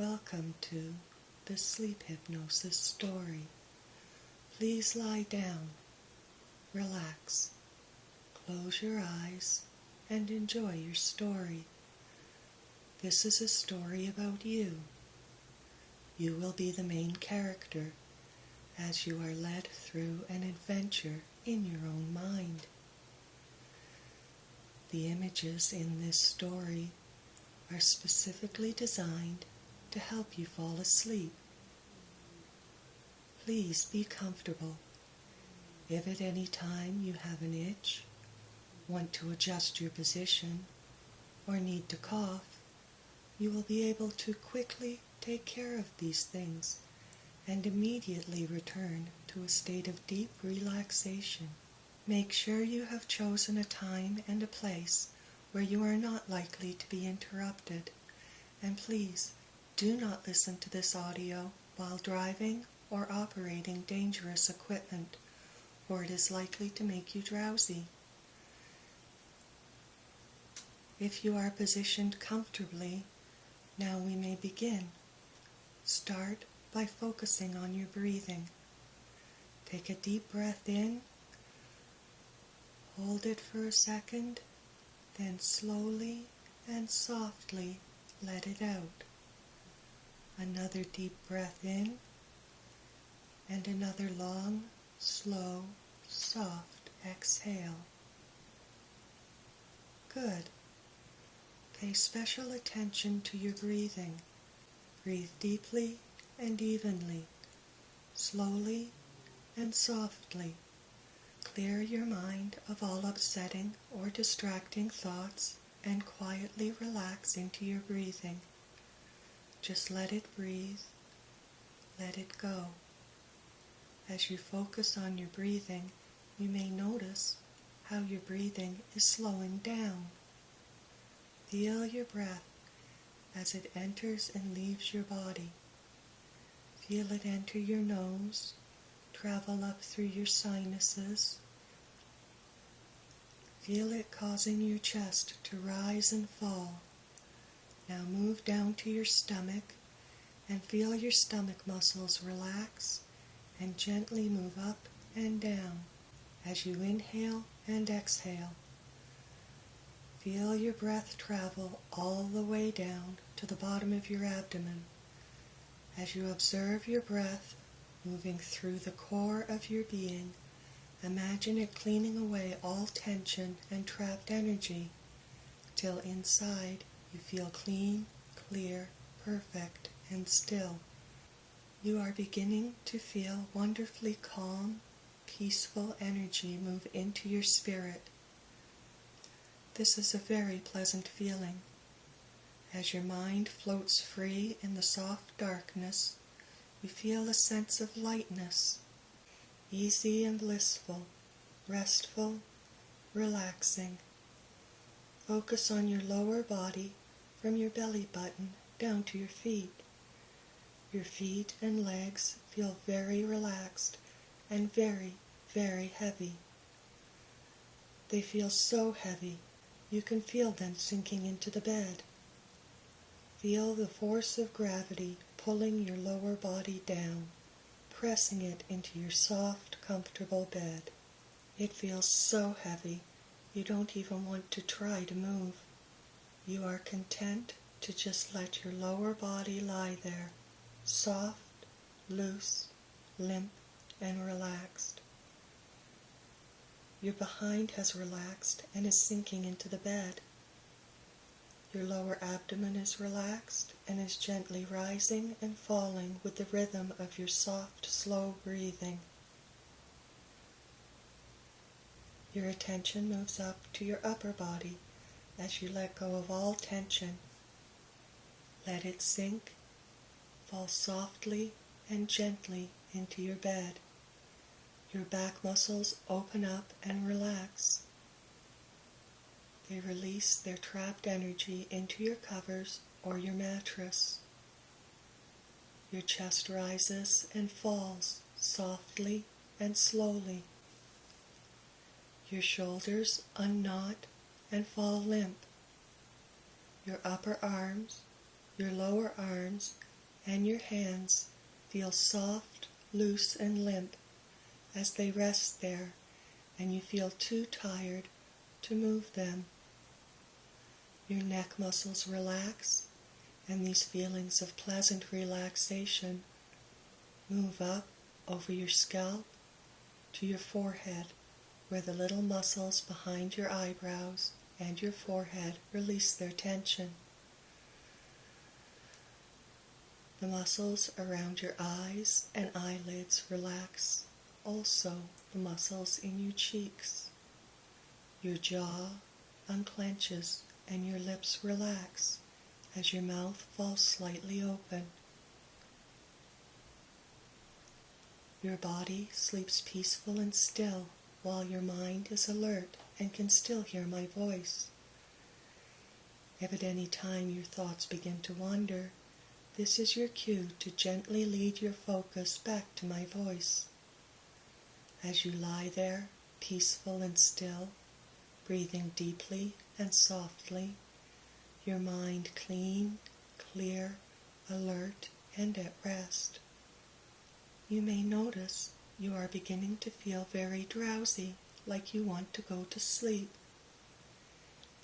Welcome to the Sleep Hypnosis story. Please lie down, relax, close your eyes, and enjoy your story. This is a story about you. You will be the main character as you are led through an adventure in your own mind. The images in this story are specifically designed to help you fall asleep. Please be comfortable. If at any time you have an itch, want to adjust your position, or need to cough, you will be able to quickly take care of these things and immediately return to a state of deep relaxation. Make sure you have chosen a time and a place where you are not likely to be interrupted, and please do not listen to this audio while driving or operating dangerous equipment, or it is likely to make you drowsy. If you are positioned comfortably, now we may begin. Start by focusing on your breathing. Take a deep breath in, hold it for a second, then slowly and softly let it out. Another deep breath in, and another long, slow, soft exhale. Good. Pay special attention to your breathing. Breathe deeply and evenly, slowly and softly. Clear your mind of all upsetting or distracting thoughts and quietly relax into your breathing. Just let it breathe, let it go. As you focus on your breathing, you may notice how your breathing is slowing down. Feel your breath as it enters and leaves your body. Feel it enter your nose, travel up through your sinuses. Feel it causing your chest to rise and fall. Now move down to your stomach and feel your stomach muscles relax and gently move up and down as you inhale and exhale. Feel your breath travel all the way down to the bottom of your abdomen. As you observe your breath moving through the core of your being, imagine it cleaning away all tension and trapped energy till inside you feel clean, clear, perfect, and still. You are beginning to feel wonderfully calm, peaceful energy move into your spirit. This is a very pleasant feeling. As your mind floats free in the soft darkness, you feel a sense of lightness, easy and blissful, restful, relaxing. Focus on your lower body from your belly button down to your feet. Your feet and legs feel very relaxed and very, very heavy. They feel so heavy, you can feel them sinking into the bed. Feel the force of gravity pulling your lower body down, pressing it into your soft, comfortable bed. It feels so heavy, you don't even want to try to move. You are content to just let your lower body lie there, soft, loose, limp, and relaxed. Your behind has relaxed and is sinking into the bed. Your lower abdomen is relaxed and is gently rising and falling with the rhythm of your soft, slow breathing. Your attention moves up to your upper body as you let go of all tension. Let it sink, fall softly and gently into your bed. Your back muscles open up and relax. They release their trapped energy into your covers or your mattress. Your chest rises and falls softly and slowly. Your shoulders unknot and fall limp. Your upper arms, your lower arms, and your hands feel soft, loose, and limp as they rest there, and you feel too tired to move them. Your neck muscles relax, and these feelings of pleasant relaxation move up over your scalp to your forehead, where the little muscles behind your eyebrows and your forehead release their tension. The muscles around your eyes and eyelids relax, also the muscles in your cheeks. Your jaw unclenches and your lips relax as your mouth falls slightly open. Your body sleeps peaceful and still while your mind is alert and can still hear my voice. If at any time your thoughts begin to wander, this is your cue to gently lead your focus back to my voice. As you lie there, peaceful and still, breathing deeply and softly, your mind clean, clear, alert, and at rest. You may notice you are beginning to feel very drowsy, like you want to go to sleep.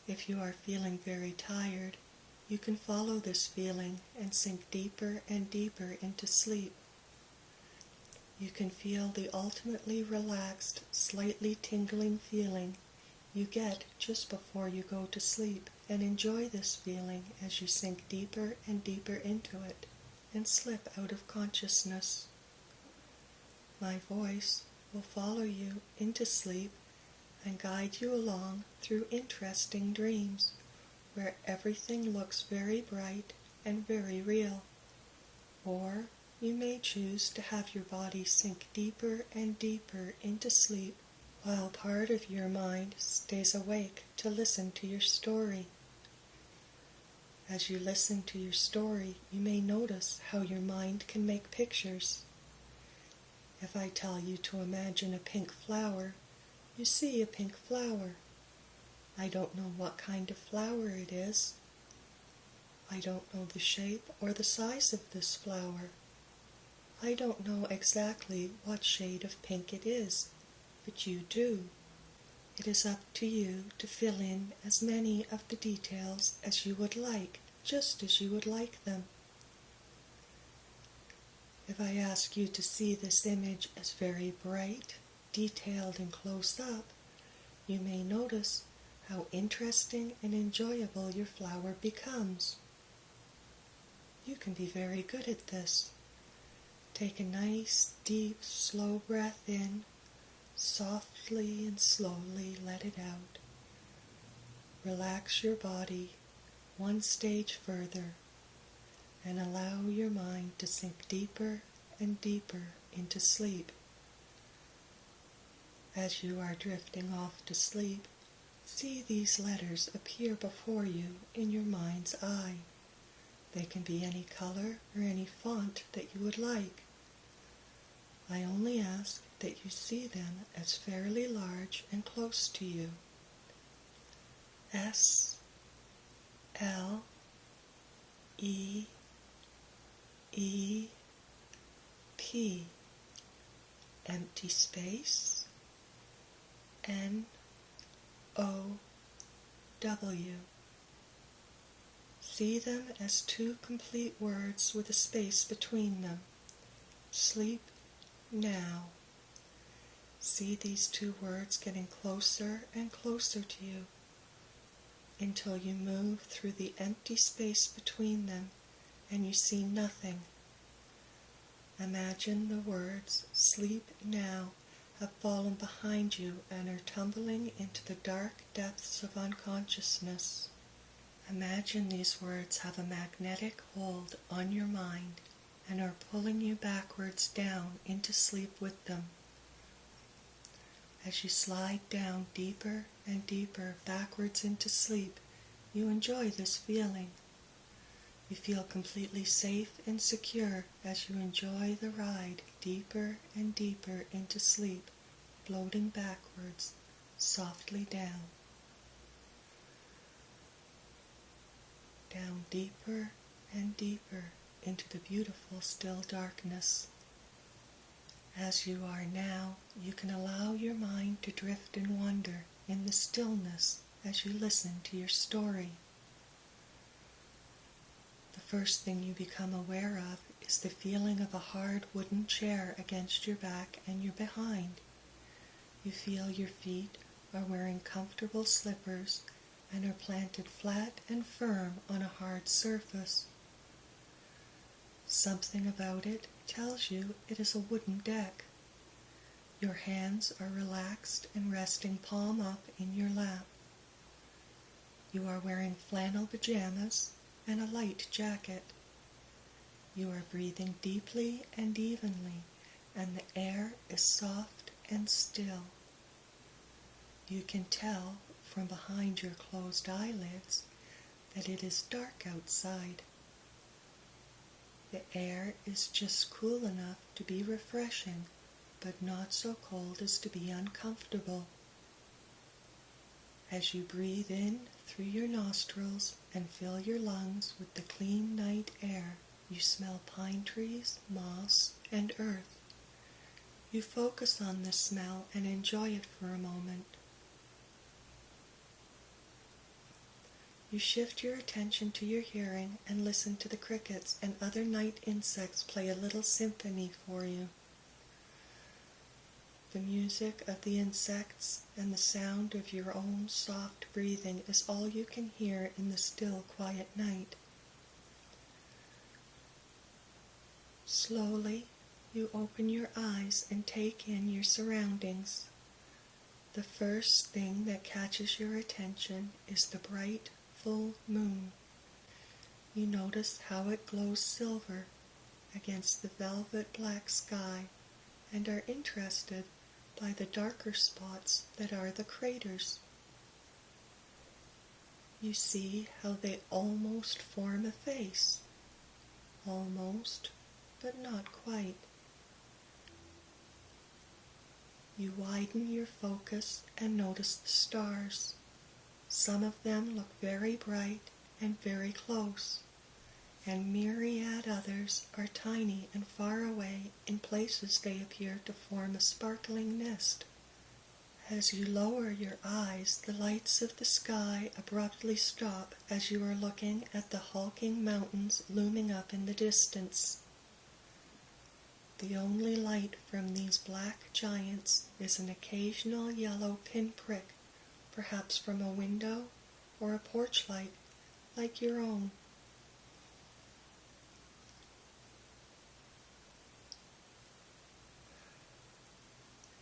If you are feeling very tired, you can follow this feeling and sink deeper and deeper into sleep. You can feel the ultimately relaxed, slightly tingling feeling you get just before you go to sleep, and enjoy this feeling as you sink deeper and deeper into it and slip out of consciousness. My voice will follow you into sleep and guide you along through interesting dreams where everything looks very bright and very real. Or you may choose to have your body sink deeper and deeper into sleep while part of your mind stays awake to listen to your story. As you listen to your story, you may notice how your mind can make pictures. If I tell you to imagine a pink flower, you see a pink flower. I don't know what kind of flower it is. I don't know the shape or the size of this flower. I don't know exactly what shade of pink it is, but you do. It is up to you to fill in as many of the details as you would like, just as you would like them. If I ask you to see this image as very bright, detailed, and close up, you may notice how interesting and enjoyable your flower becomes. You can be very good at this. Take a nice, deep, slow breath in. Softly and slowly let it out. Relax your body one stage further and allow your mind to sink deeper and deeper into sleep. As you are drifting off to sleep, see these letters appear before you in your mind's eye. They can be any color or any font that you would like. I only ask that you see them as fairly large and close to you. S, L, E, E, P, empty space, N, O, W. See them as two complete words with a space between them. Sleep now. See these two words getting closer and closer to you until you move through the empty space between them and you see nothing. Imagine the words "sleep now" have fallen behind you and are tumbling into the dark depths of unconsciousness. Imagine these words have a magnetic hold on your mind and are pulling you backwards down into sleep with them. As you slide down deeper and deeper backwards into sleep, you enjoy this feeling. You feel completely safe and secure as you enjoy the ride deeper and deeper into sleep, floating backwards, softly down. Down deeper and deeper into the beautiful still darkness. As you are now, you can allow your mind to drift and wander in the stillness as you listen to your story. The first thing you become aware of is the feeling of a hard wooden chair against your back and your behind. You feel your feet are wearing comfortable slippers and are planted flat and firm on a hard surface. Something about it tells you it is a wooden deck. Your hands are relaxed and resting palm up in your lap. You are wearing flannel pajamas and a light jacket. You are breathing deeply and evenly, and the air is soft and still. You can tell from behind your closed eyelids that it is dark outside. The air is just cool enough to be refreshing, but not so cold as to be uncomfortable. As you breathe in through your nostrils and fill your lungs with the clean night air, you smell pine trees, moss, and earth. You focus on this smell and enjoy it for a moment. You shift your attention to your hearing and listen to the crickets and other night insects play a little symphony for you. The music of the insects and the sound of your own soft breathing is all you can hear in the still, quiet night. Slowly, you open your eyes and take in your surroundings. The first thing that catches your attention is the bright, full moon. You notice how it glows silver against the velvet black sky and are interested by the darker spots that are the craters. You see how they almost form a face. Almost, but not quite. You widen your focus and notice the stars. Some of them look very bright and very close, and myriad others are tiny and far away. In places they appear to form a sparkling mist. As you lower your eyes, the lights of the sky abruptly stop as you are looking at the hulking mountains looming up in the distance. The only light from these black giants is an occasional yellow pinprick, perhaps from a window or a porch light like your own.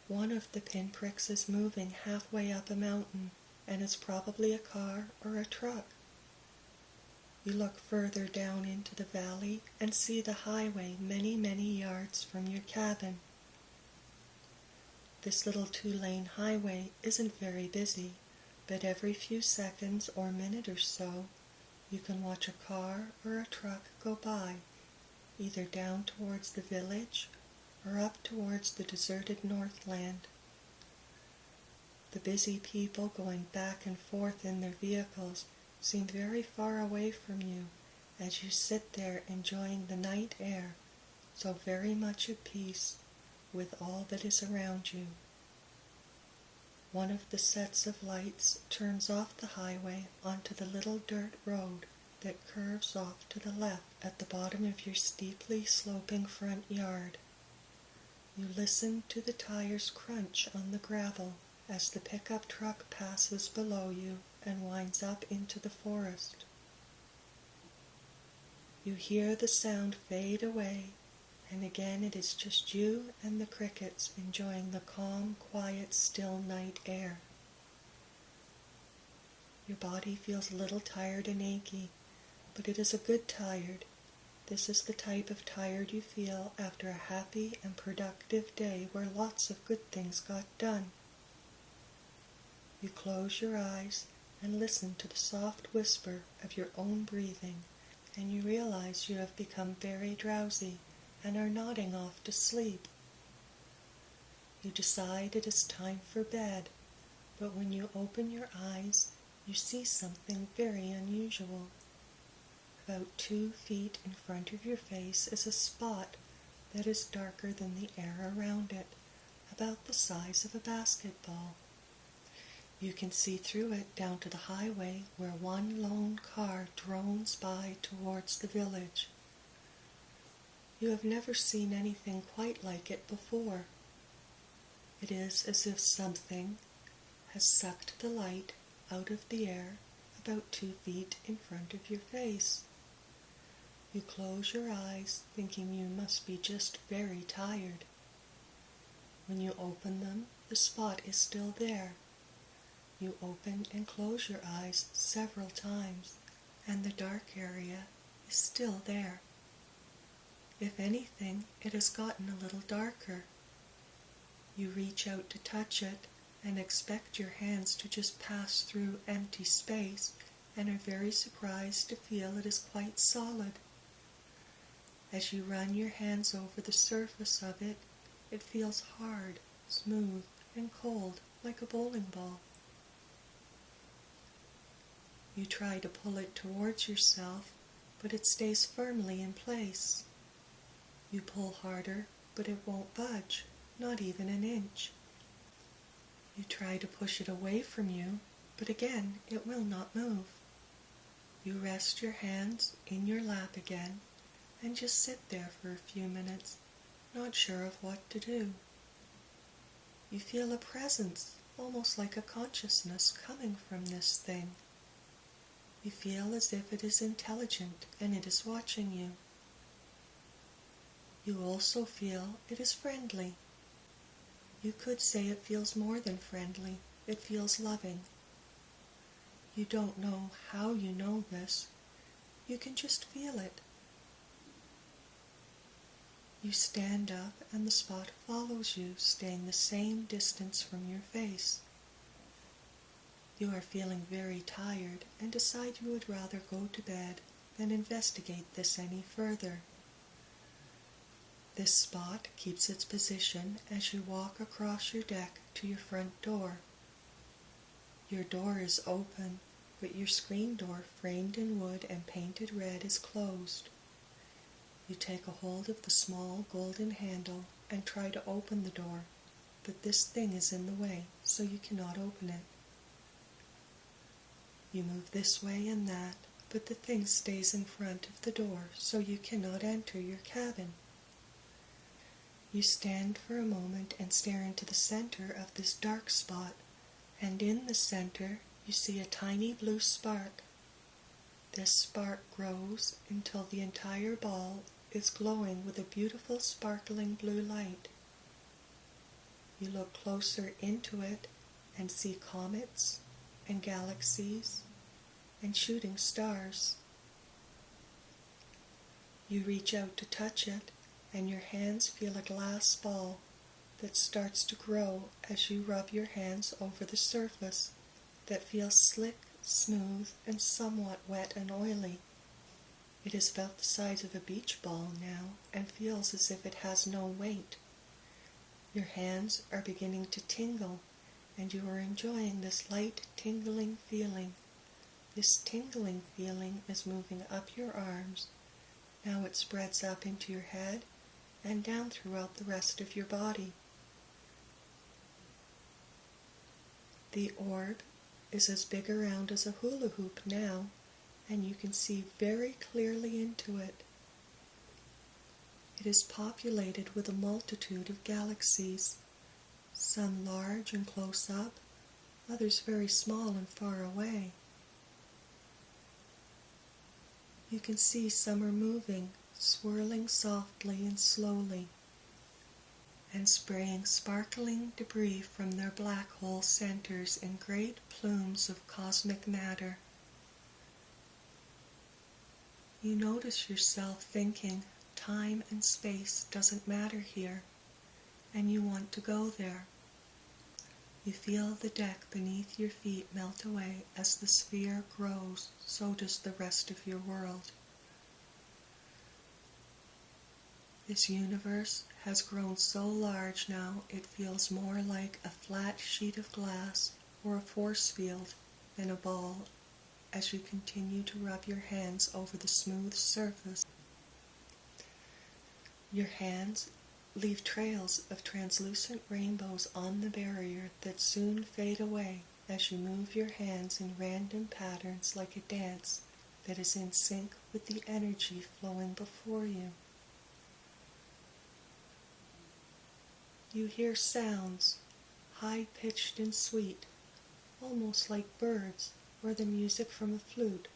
One of the pinpricks is moving halfway up a mountain and is probably a car or a truck. You look further down into the valley and see the highway many, many yards from your cabin. This little 2-lane highway isn't very busy, but every few seconds or minute or so, you can watch a car or a truck go by, either down towards the village or up towards the deserted Northland. The busy people going back and forth in their vehicles seem very far away from you as you sit there enjoying the night air, so very much at peace with all that is around you. One of the sets of lights turns off the highway onto the little dirt road that curves off to the left at the bottom of your steeply sloping front yard. You listen to the tires crunch on the gravel as the pickup truck passes below you and winds up into the forest. You hear the sound fade away, and again it is just you and the crickets enjoying the calm, quiet, still night air. Your body feels a little tired and achy, but it is a good tired. This is the type of tired you feel after a happy and productive day where lots of good things got done. You close your eyes and listen to the soft whisper of your own breathing, and you realize you have become very drowsy and are nodding off to sleep. You decide it is time for bed, but when you open your eyes, you see something very unusual. About 2 feet in front of your face is a spot that is darker than the air around it, about the size of a basketball. You can see through it down to the highway where one lone car drones by towards the village. You have never seen anything quite like it before. It is as if something has sucked the light out of the air about 2 feet in front of your face. You close your eyes, thinking you must be just very tired. When you open them, the spot is still there. You open and close your eyes several times, and the dark area is still there. If anything, it has gotten a little darker. You reach out to touch it and expect your hands to just pass through empty space, and are very surprised to feel it is quite solid. As you run your hands over the surface of it, it feels hard, smooth, and cold, like a bowling ball. You try to pull it towards yourself, but it stays firmly in place. You pull harder, but it won't budge, not even an inch. You try to push it away from you, but again it will not move. You rest your hands in your lap again and just sit there for a few minutes, not sure of what to do. You feel a presence, almost like a consciousness, coming from this thing. You feel as if it is intelligent and it is watching you. You also feel it is friendly. You could say it feels more than friendly, it feels loving. You don't know how you know this, you can just feel it. You stand up and the spot follows you, staying the same distance from your face. You are feeling very tired and decide you would rather go to bed than investigate this any further. This spot keeps its position as you walk across your deck to your front door. Your door is open, but your screen door, framed in wood and painted red, is closed. You take a hold of the small golden handle and try to open the door, but this thing is in the way, so you cannot open it. You move this way and that, but the thing stays in front of the door, so you cannot enter your cabin. You stand for a moment and stare into the center of this dark spot, and in the center you see a tiny blue spark. This spark grows until the entire ball is glowing with a beautiful sparkling blue light. You look closer into it and see comets and galaxies and shooting stars. You reach out to touch it, and your hands feel a glass ball that starts to grow as you rub your hands over the surface that feels slick, smooth, and somewhat wet and oily. It is about the size of a beach ball now and feels as if it has no weight. Your hands are beginning to tingle, and you are enjoying this light, tingling feeling. This tingling feeling is moving up your arms. Now it spreads up into your head and down throughout the rest of your body. The orb is as big around as a hula hoop now, and you can see very clearly into it. It is populated with a multitude of galaxies, some large and close up, others very small and far away. You can see some are moving, swirling softly and slowly, and spraying sparkling debris from their black hole centers in great plumes of cosmic matter. You notice yourself thinking time and space doesn't matter here, and you want to go there. You feel the deck beneath your feet melt away as the sphere grows, so does the rest of your world. This universe has grown so large now it feels more like a flat sheet of glass or a force field than a ball as you continue to rub your hands over the smooth surface. Your hands leave trails of translucent rainbows on the barrier that soon fade away as you move your hands in random patterns like a dance that is in sync with the energy flowing before you. You hear sounds, high-pitched and sweet, almost like birds or the music from a flute,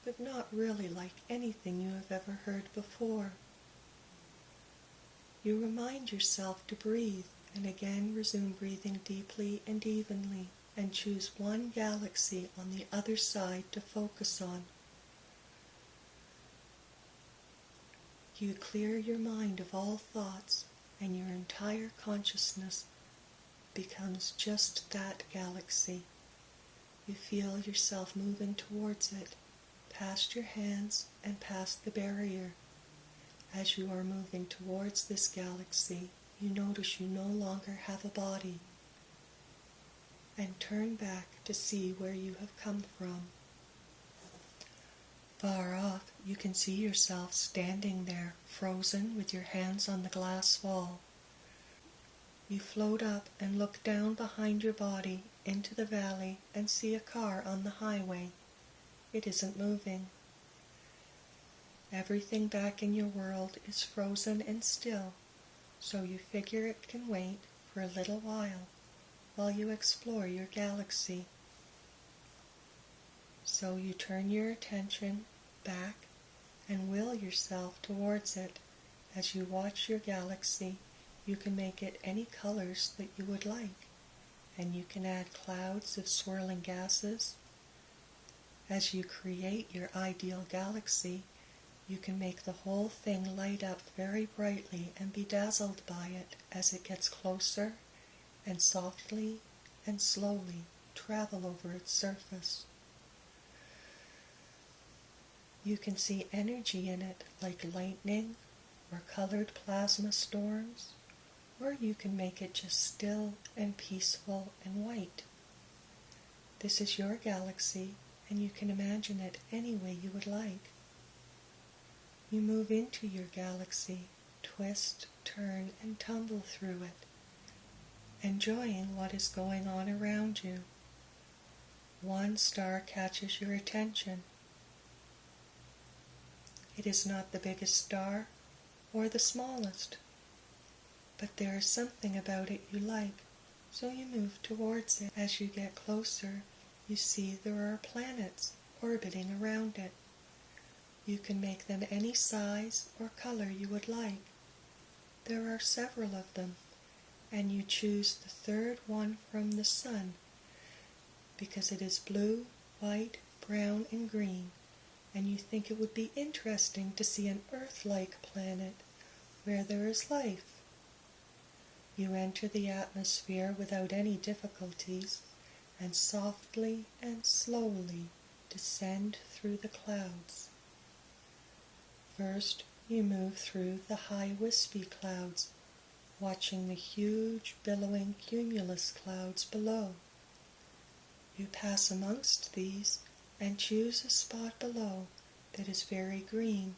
but not really like anything you have ever heard before. You remind yourself to breathe and again resume breathing deeply and evenly and choose one galaxy on the other side to focus on. You clear your mind of all thoughts and your entire consciousness becomes just that galaxy. You feel yourself moving towards it, past your hands and past the barrier. As you are moving towards this galaxy, you notice you no longer have a body, and turn back to see where you have come from. Far off, you can see yourself standing there, frozen with your hands on the glass wall. You float up and look down behind your body into the valley and see a car on the highway. It isn't moving. Everything back in your world is frozen and still, so you figure it can wait for a little while you explore your galaxy. So you turn your attention back and will yourself towards it. As you watch your galaxy, you can make it any colors that you would like, and you can add clouds of swirling gases. As you create your ideal galaxy, you can make the whole thing light up very brightly and be dazzled by it as it gets closer and softly and slowly travel over its surface. You can see energy in it like lightning or colored plasma storms, or you can make it just still and peaceful and white. This is your galaxy, and you can imagine it any way you would like. You move into your galaxy, twist, turn, and tumble through it, enjoying what is going on around you. One star catches your attention. It is not the biggest star or the smallest, but there is something about it you like, so you move towards it. As you get closer, you see there are planets orbiting around it. You can make them any size or color you would like. There are several of them, and you choose the third one from the sun because it is blue, white, brown, and green, and you think it would be interesting to see an Earth-like planet where there is life. You enter the atmosphere without any difficulties and softly and slowly descend through the clouds. First, you move through the high wispy clouds, watching the huge billowing cumulus clouds below. You pass amongst these and choose a spot below that is very green.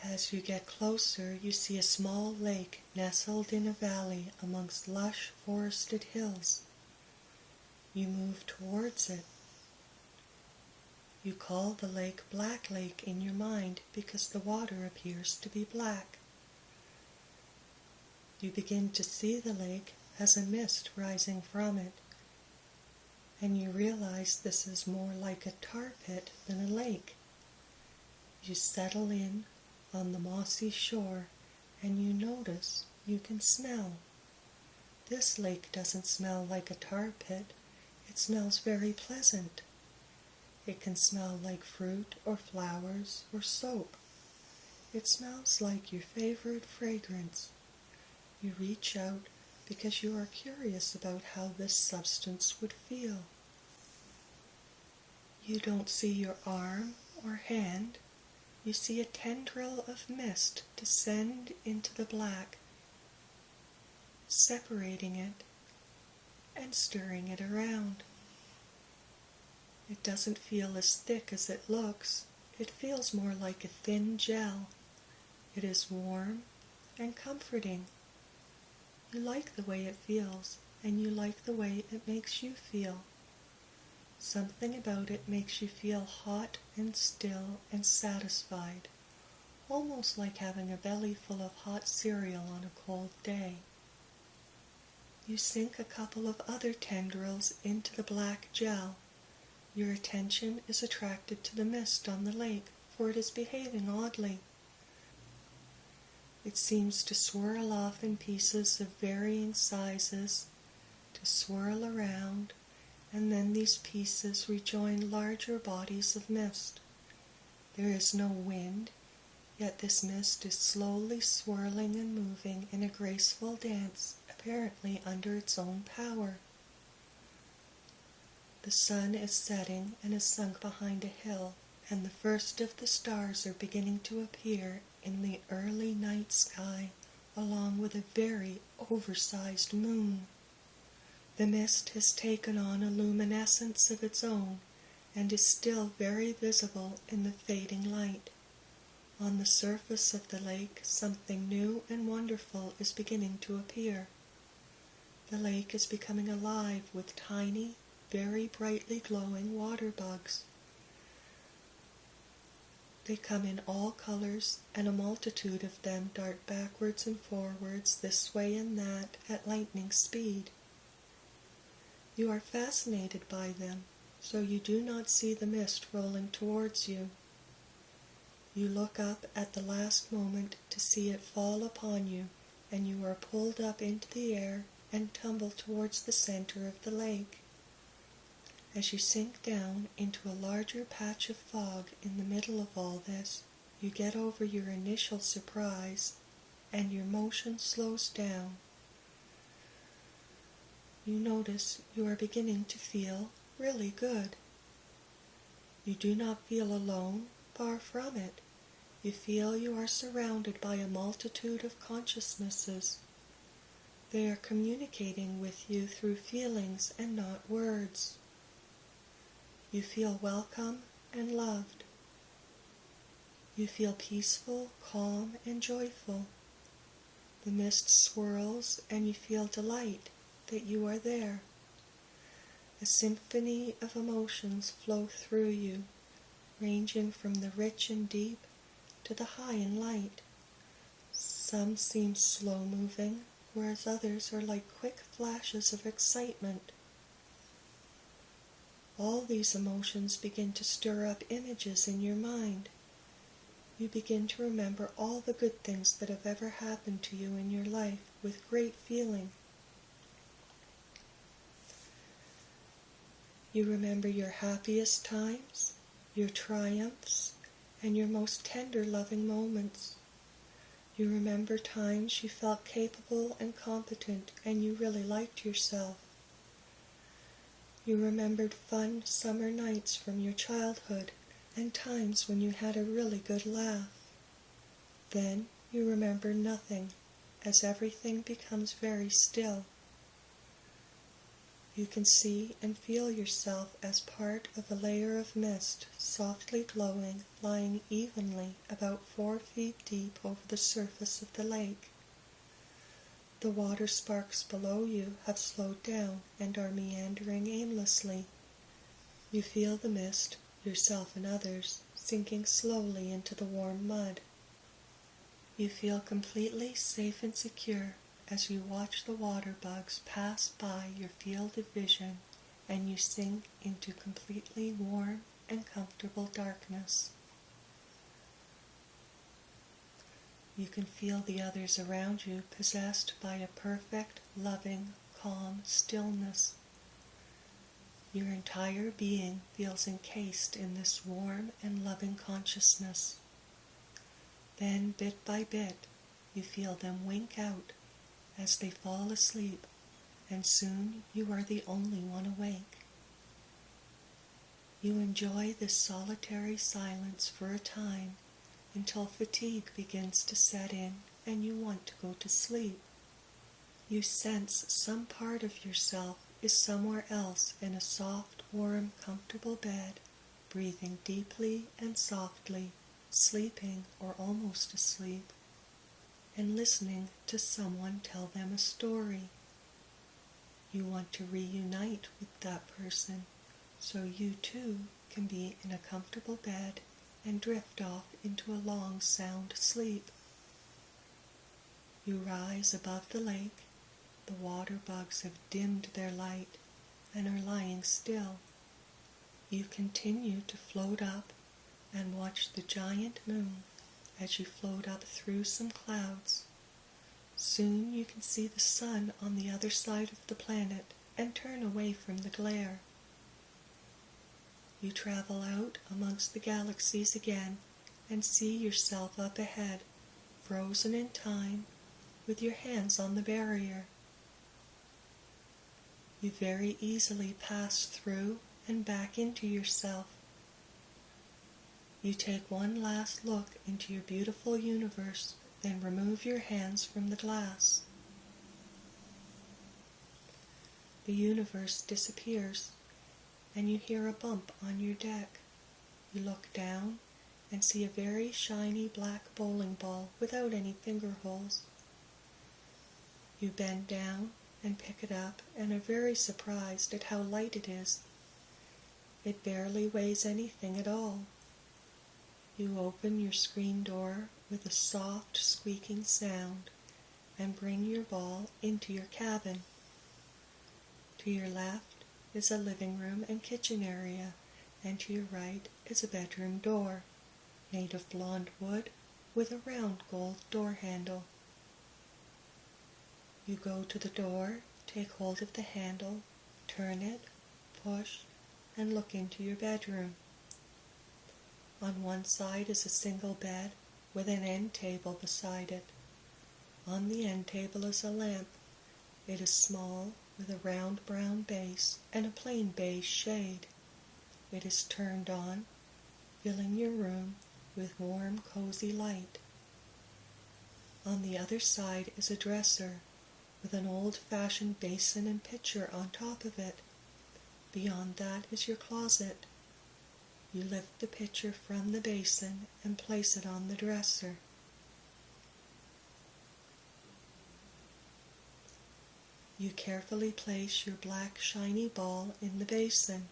As you get closer, you see a small lake nestled in a valley amongst lush forested hills. You move towards it. You call the lake Black Lake in your mind because the water appears to be black. You begin to see the lake as a mist rising from it, and you realize this is more like a tar pit than a lake. You settle in on the mossy shore, and you notice you can smell. This lake doesn't smell like a tar pit. It smells very pleasant. It can smell like fruit or flowers or soap. It smells like your favorite fragrance. You reach out because you are curious about how this substance would feel. You don't see your arm or hand. You see a tendril of mist descend into the black, separating it and stirring it around. It doesn't feel as thick as it looks. It feels more like a thin gel. It is warm and comforting. You like the way it feels, and you like the way it makes you feel. Something about it makes you feel hot and still and satisfied, almost like having a belly full of hot cereal on a cold day. You sink a couple of other tendrils into the black gel. Your attention is attracted to the mist on the lake, for it is behaving oddly. It seems to swirl off in pieces of varying sizes, to swirl around, and then these pieces rejoin larger bodies of mist. There is no wind, yet this mist is slowly swirling and moving in a graceful dance, apparently under its own power. The sun is setting and is sunk behind a hill, and the first of the stars are beginning to appear in the early night sky, along with a very oversized moon. The mist has taken on a luminescence of its own, and is still very visible in the fading light. On the surface of the lake, something new and wonderful is beginning to appear. The lake is becoming alive with tiny, very brightly glowing water bugs. They come in all colors, and a multitude of them dart backwards and forwards, this way and that, at lightning speed. You are fascinated by them, so you do not see the mist rolling towards you. You look up at the last moment to see it fall upon you, and you are pulled up into the air and tumble towards the center of the lake. As you sink down into a larger patch of fog in the middle of all this, you get over your initial surprise, and your motion slows down. You notice you are beginning to feel really good. You do not feel alone, far from it. You feel you are surrounded by a multitude of consciousnesses. They are communicating with you through feelings and not words. You feel welcome and loved. You feel peaceful, calm, and joyful. The mist swirls, and you feel delight that you are there. A symphony of emotions flow through you, ranging from the rich and deep to the high and light. Some seem slow-moving, whereas others are like quick flashes of excitement. All these emotions begin to stir up images in your mind. You begin to remember all the good things that have ever happened to you in your life with great feeling. You remember your happiest times, your triumphs, and your most tender loving moments. You remember times you felt capable and competent and you really liked yourself. You remembered fun summer nights from your childhood and times when you had a really good laugh. Then you remember nothing, as everything becomes very still. You can see and feel yourself as part of a layer of mist, softly glowing, lying evenly about 4 feet deep over the surface of the lake. The water sparks below you have slowed down and are meandering aimlessly. You feel the mist, yourself and others, sinking slowly into the warm mud. You feel completely safe and secure as you watch the water bugs pass by your field of vision, and you sink into completely warm and comfortable darkness. You can feel the others around you possessed by a perfect, loving, calm stillness. Your entire being feels encased in this warm and loving consciousness. Then, bit by bit, you feel them wink out as they fall asleep, and soon you are the only one awake. You enjoy this solitary silence for a time, until fatigue begins to set in and you want to go to sleep. You sense some part of yourself is somewhere else in a soft, warm, comfortable bed, breathing deeply and softly, sleeping or almost asleep, and listening to someone tell them a story. You want to reunite with that person so you too can be in a comfortable bed and drift off into a long, sound sleep. You rise above the lake. The water bugs have dimmed their light and are lying still. You continue to float up and watch the giant moon as you float up through some clouds. Soon you can see the sun on the other side of the planet and turn away from the glare. You travel out amongst the galaxies again and see yourself up ahead, frozen in time, with your hands on the barrier. You very easily pass through and back into yourself. You take one last look into your beautiful universe, then remove your hands from the glass. The universe disappears, and you hear a bump on your deck. You look down and see a very shiny black bowling ball without any finger holes. You bend down and pick it up and are very surprised at how light it is. It barely weighs anything at all. You open your screen door with a soft squeaking sound and bring your ball into your cabin. To your left is a living room and kitchen area, and to your right is a bedroom door, made of blonde wood with a round gold door handle. You go to the door, take hold of the handle, turn it, push, and look into your bedroom. On one side is a single bed with an end table beside it. On the end table is a lamp. It is small, with a round brown base and a plain beige shade. It is turned on, filling your room with warm, cozy light. On the other side is a dresser with an old-fashioned basin and pitcher on top of it. Beyond that is your closet. You lift the pitcher from the basin and place it on the dresser. You carefully place your black shiny ball in the basin.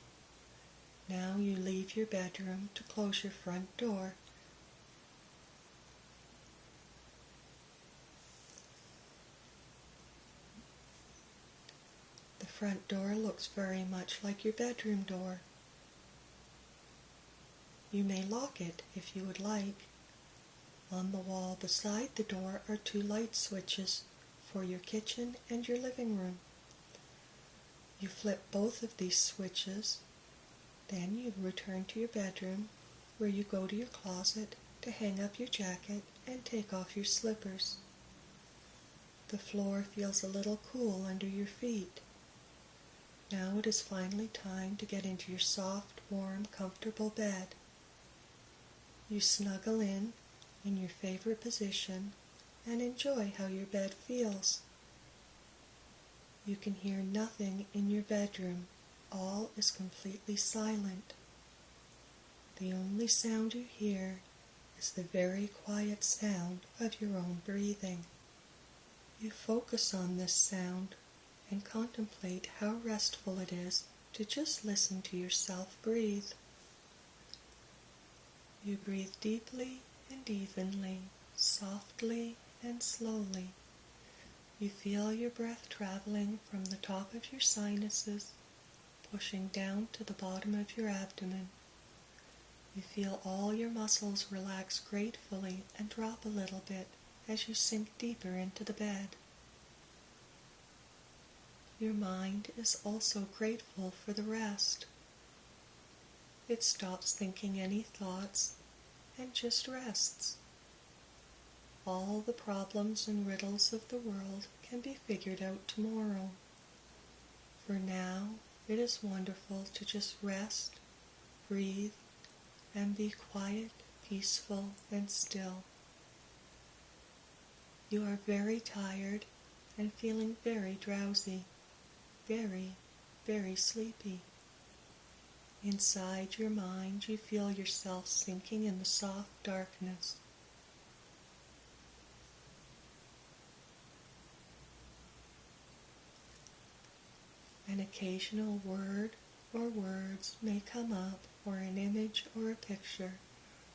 Now you leave your bedroom to close your front door. The front door looks very much like your bedroom door. You may lock it if you would like. On the wall beside the door are 2 light switches for your kitchen and your living room. You flip both of these switches, then you return to your bedroom, where you go to your closet to hang up your jacket and take off your slippers. The floor feels a little cool under your feet. Now it is finally time to get into your soft, warm, comfortable bed. You snuggle in your favorite position and enjoy how your bed feels. You can hear nothing in your bedroom. All is completely silent. The only sound you hear is the very quiet sound of your own breathing. You focus on this sound and contemplate how restful it is to just listen to yourself breathe. You breathe deeply and evenly, softly and slowly. You feel your breath traveling from the top of your sinuses, pushing down to the bottom of your abdomen. You feel all your muscles relax gratefully and drop a little bit as you sink deeper into the bed. Your mind is also grateful for the rest. It stops thinking any thoughts and just rests. All the problems and riddles of the world can be figured out tomorrow. For now, it is wonderful to just rest, breathe, and be quiet, peaceful, and still. You are very tired and feeling very drowsy, very, very sleepy. Inside your mind, you feel yourself sinking in the soft darkness. An occasional word or words may come up, or an image or a picture,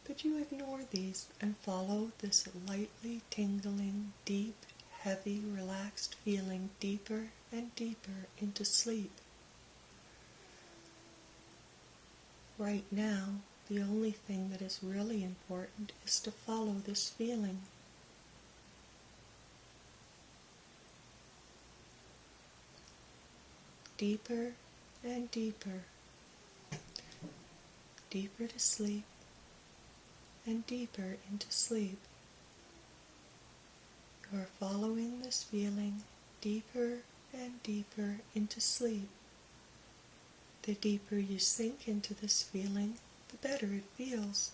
but you ignore these and follow this lightly tingling, deep, heavy, relaxed feeling deeper and deeper into sleep. Right now, the only thing that is really important is to follow this feeling. Deeper and deeper, deeper to sleep and deeper into sleep. You are following this feeling deeper and deeper into sleep. The deeper you sink into this feeling, the better it feels.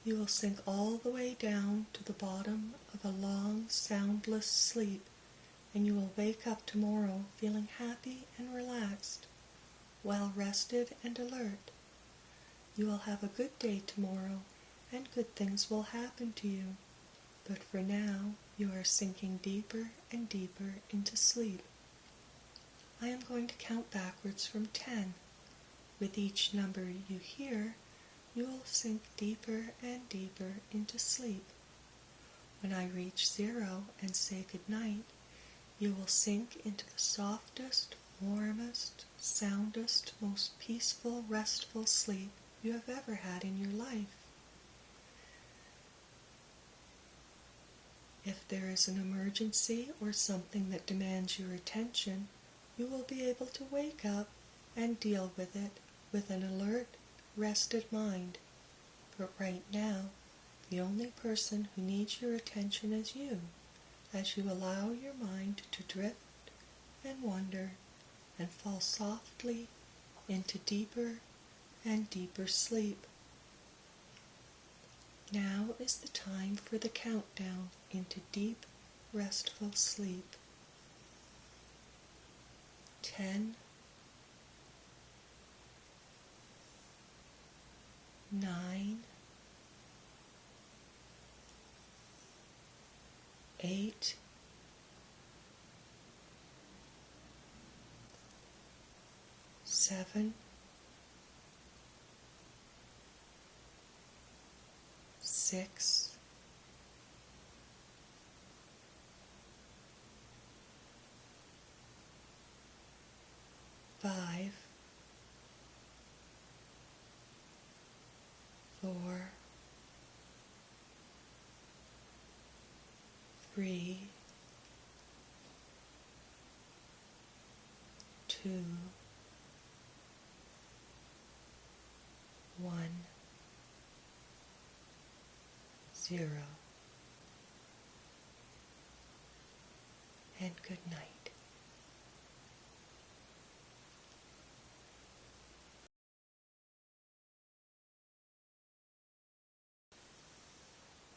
You will sink all the way down to the bottom of a long, soundless sleep, and you will wake up tomorrow feeling happy and relaxed, well rested and alert. You will have a good day tomorrow, and good things will happen to you. But for now, you are sinking deeper and deeper into sleep. I am going to count backwards from 10. With each number you hear, you will sink deeper and deeper into sleep. When I reach 0 and say good night, you will sink into the softest, warmest, soundest, most peaceful, restful sleep you have ever had in your life. If there is an emergency or something that demands your attention, you will be able to wake up and deal with it with an alert, rested mind. But right now, the only person who needs your attention is you, as you allow your mind to drift and wander and fall softly into deeper and deeper sleep. Now is the time for the countdown into deep, restful sleep. 10, 9, 8, 7, 6, 5, 4, 3, 2, 1, 0. And good night.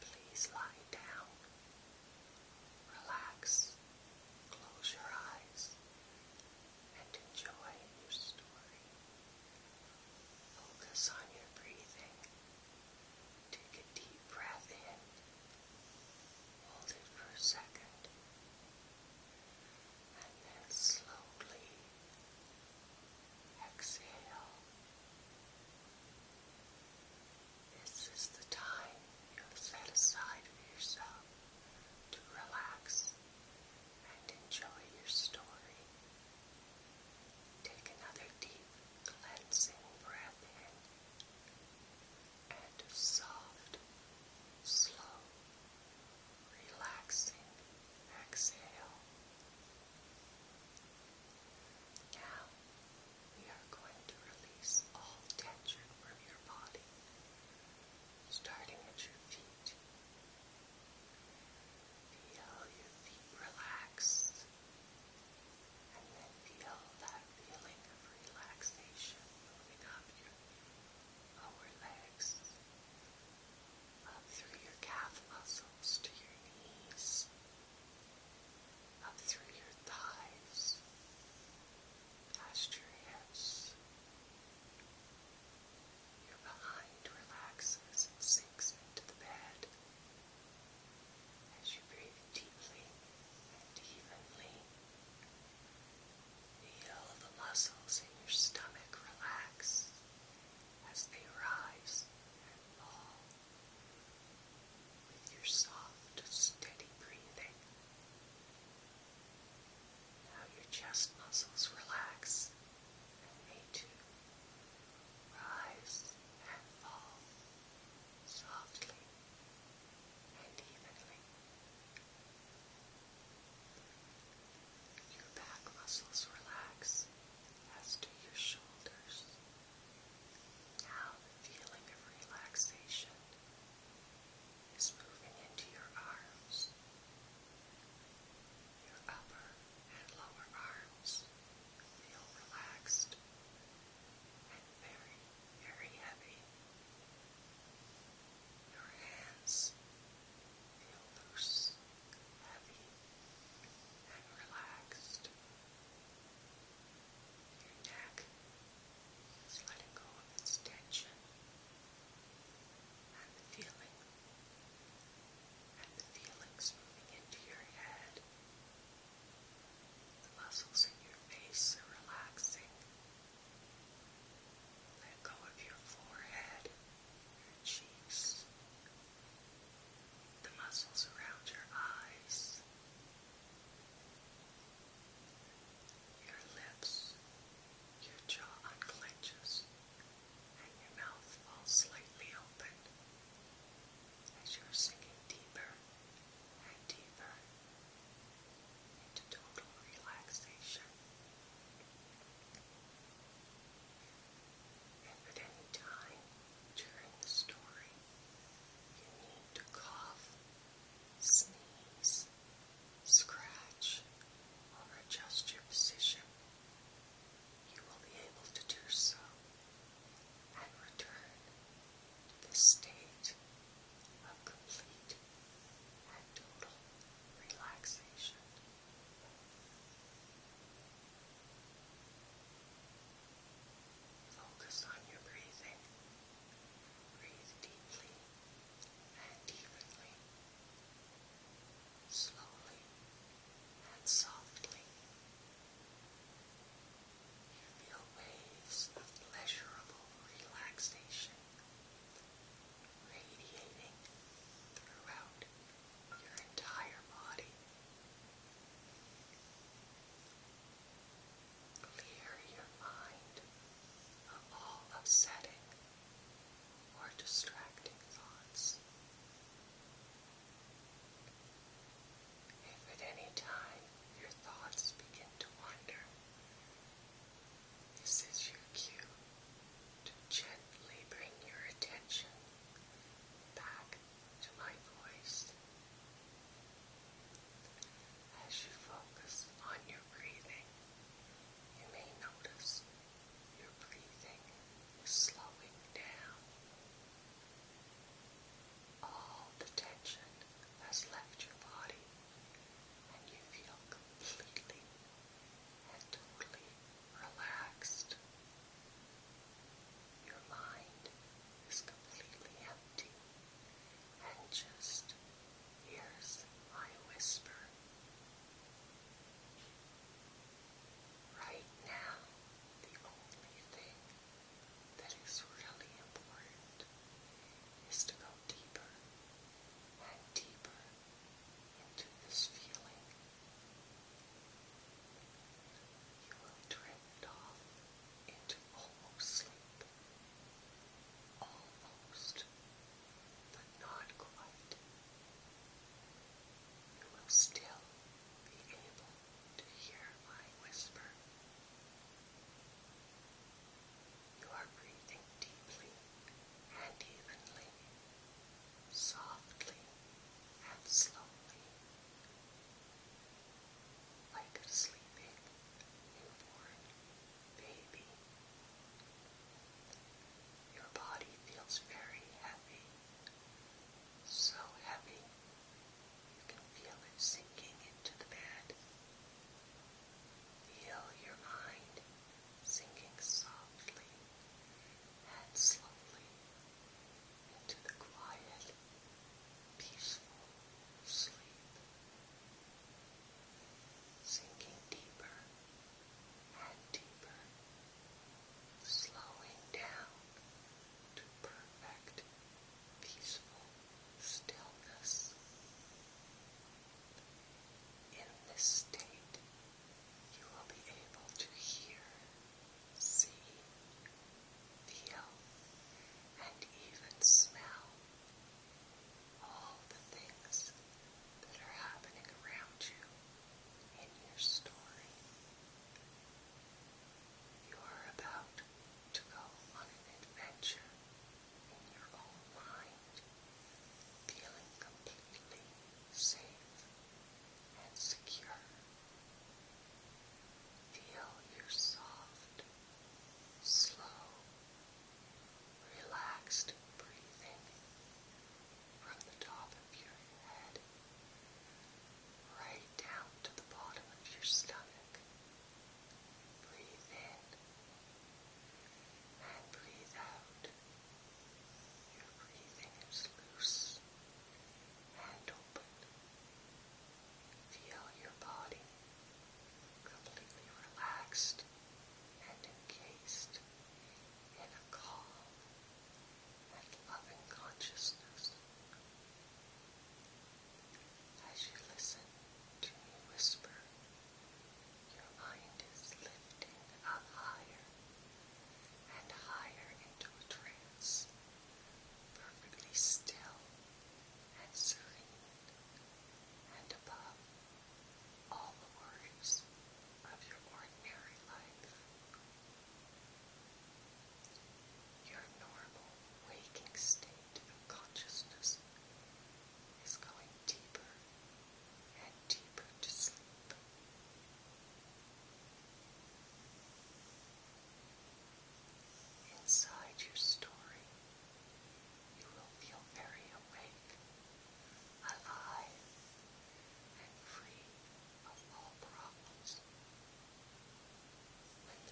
Please lie down, relax, close your eyes, and enjoy your story. Focus on your breathing. Take a deep breath in. Hold it for a second.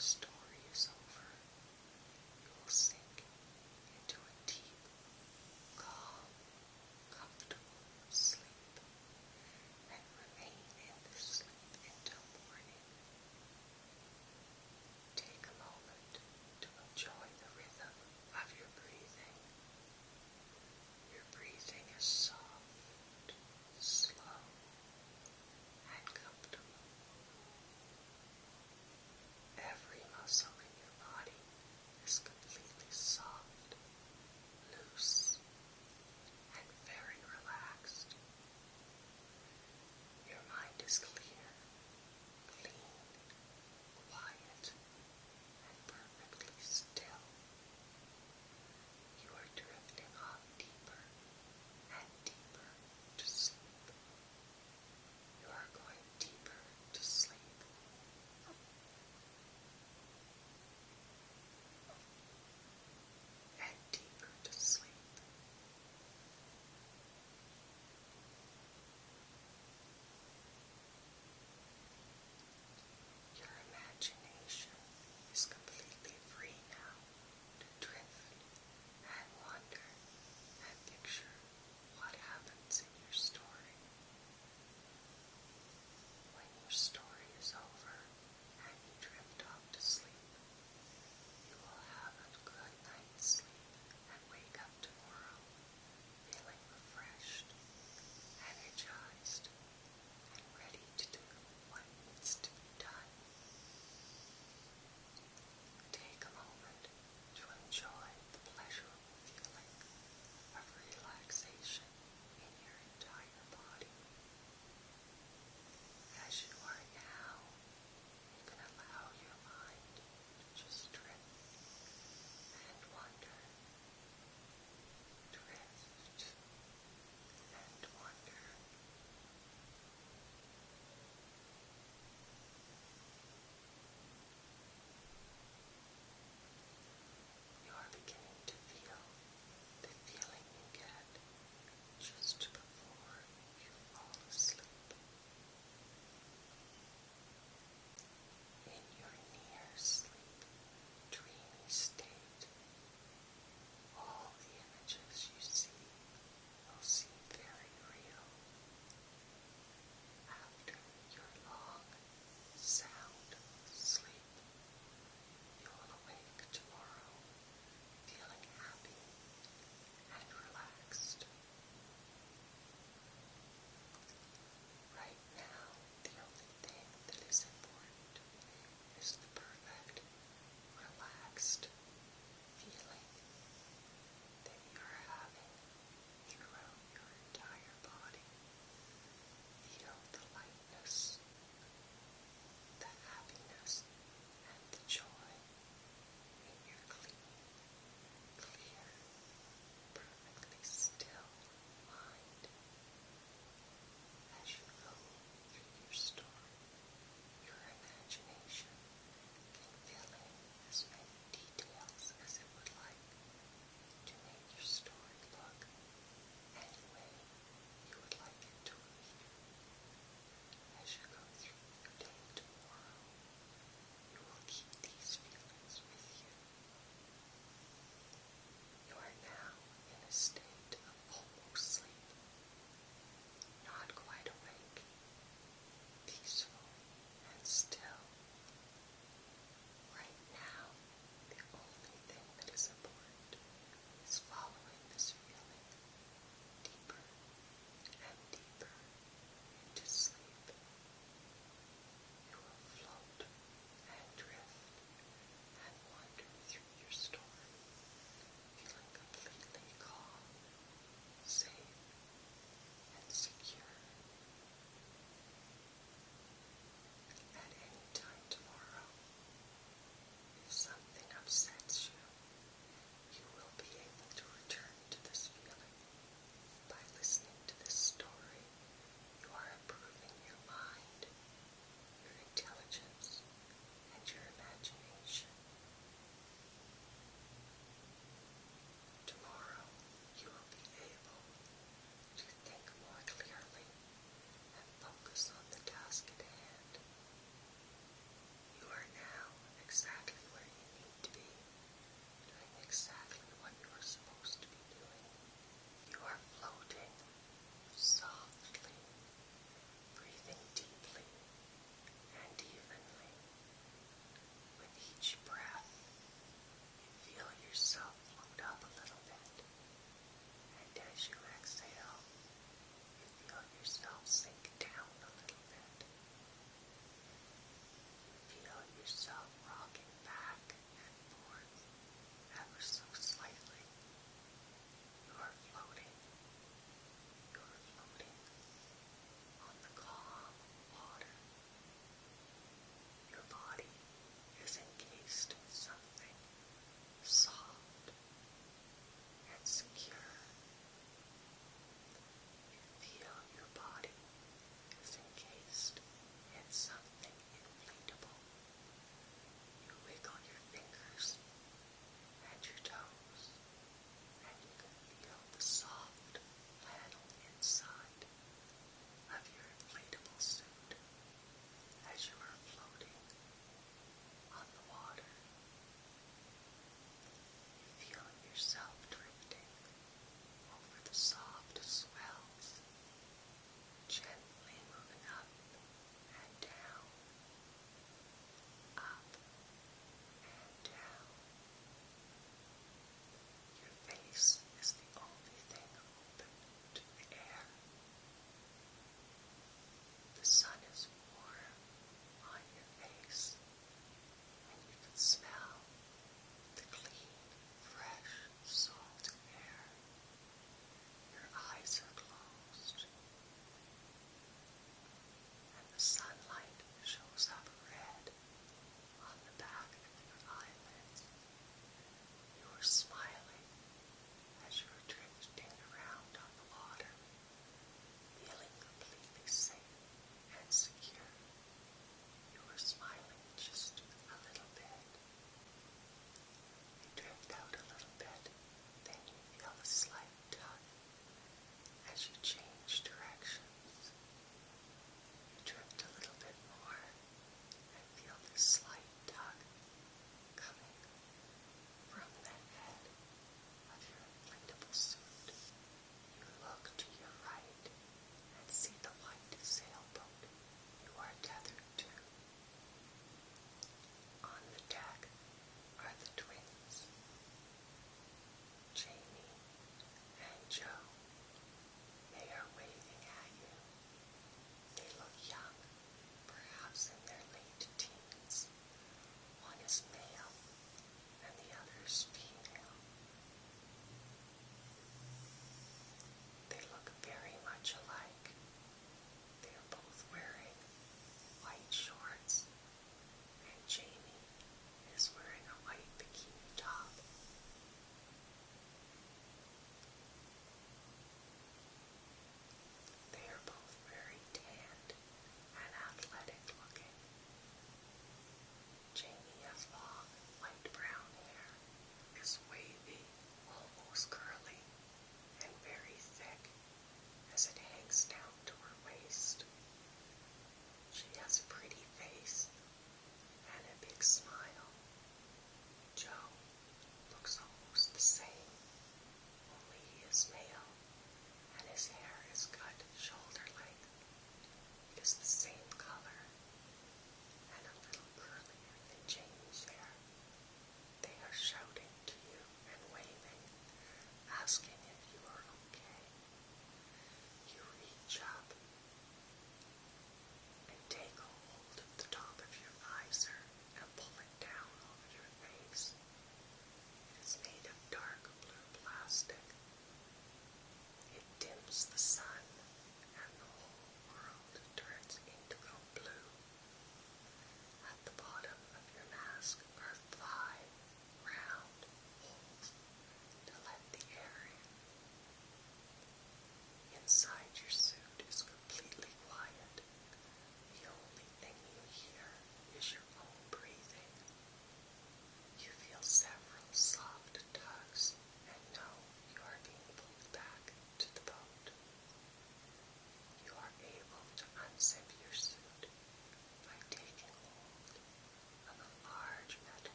relaxed.